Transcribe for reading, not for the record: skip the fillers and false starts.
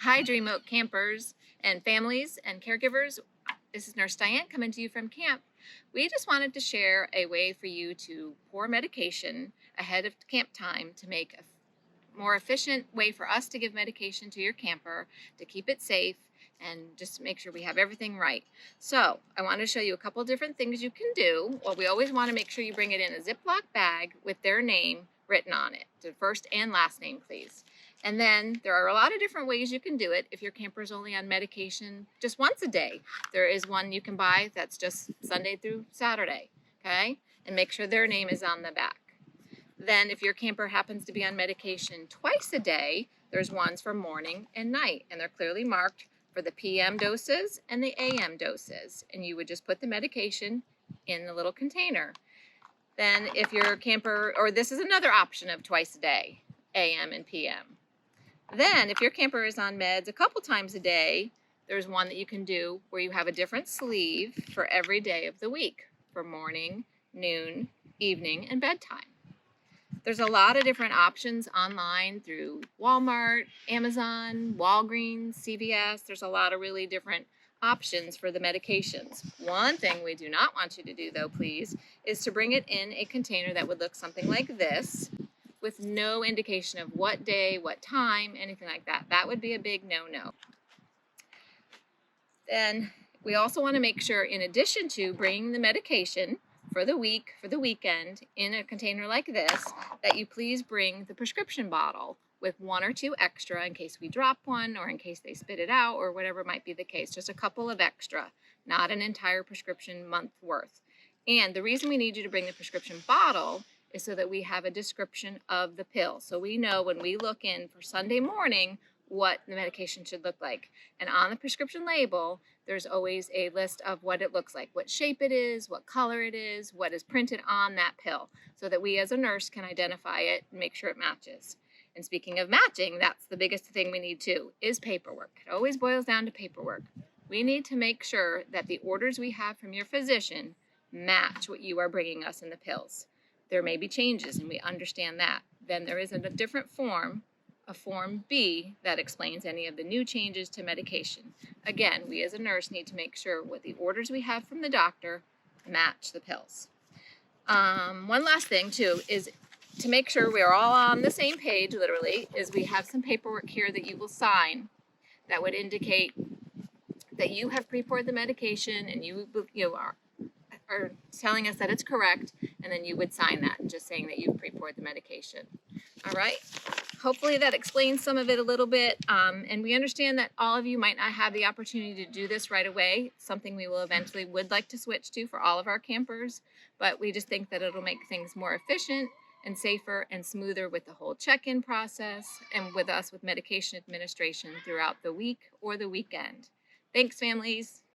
Hi, Dream Oak campers and families and caregivers. This is Nurse Diane coming to you from camp. We just wanted to share a way for you to pour medication ahead of camp time to make a more efficient way for us to give medication to your camper, to keep it safe, and just make sure we have everything right. So I want to show you a couple different things you can do. Well, we always want to make sure you bring it in a Ziploc bag with their name written on it, the first and last name, please. And then there are a lot of different ways you can do it if your camper is only on medication just once a day. There is one you can buy that's just Sunday through Saturday, okay? And make sure their name is on the back. Then if your camper happens to be on medication twice a day, there's ones for morning and night, and they're clearly marked for the PM doses and the AM doses. And you would just put the medication in the little container. Then if your camper, or this is another option of twice a day, AM and PM. Then, if your camper is on meds a couple times a day, there's one that you can do where you have a different sleeve for every day of the week, for morning, noon, evening, and bedtime. There's a lot of different options online through Walmart, Amazon, Walgreens, CVS. There's a lot of really different options for the medications. One thing we do not want you to do, though, please, is to bring it in a container that would look something like this, with no indication of what day, what time, anything like that. That would be a big no-no. Then we also want to make sure, in addition to bringing the medication for the week, for the weekend, in a container like this, that you please bring the prescription bottle with one or two extra in case we drop one or in case they spit it out or whatever might be the case. Just a couple of extra, not an entire prescription month worth. And the reason we need you to bring the prescription bottle is so that we have a description of the pill. So we know when we look in for Sunday morning what the medication should look like. And on the prescription label, there's always a list of what it looks like, what shape it is, what color it is, what is printed on that pill, so that we as a nurse can identify it and make sure it matches. And speaking of matching, that's the biggest thing we need too, is paperwork. It always boils down to paperwork. We need to make sure that the orders we have from your physician match what you are bringing us in the pills. There may be changes, and we understand that. Then there is a different form, a Form B, that explains any of the new changes to medication. Again, we as a nurse need to make sure what the orders we have from the doctor match the pills. One last thing, too, is to make sure we're all on the same page, literally, is we have some paperwork here that you will sign that would indicate that you have pre-poured the medication and you are telling us that it's correct, and then you would sign that and just saying that you've pre-poured the medication. All right, hopefully that explains some of it a little bit, and we understand that all of you might not have the opportunity to do this right away, something we will eventually would like to switch to for all of our campers, but we just think that it'll make things more efficient and safer and smoother with the whole check-in process and with us with medication administration throughout the week or the weekend. Thanks, families.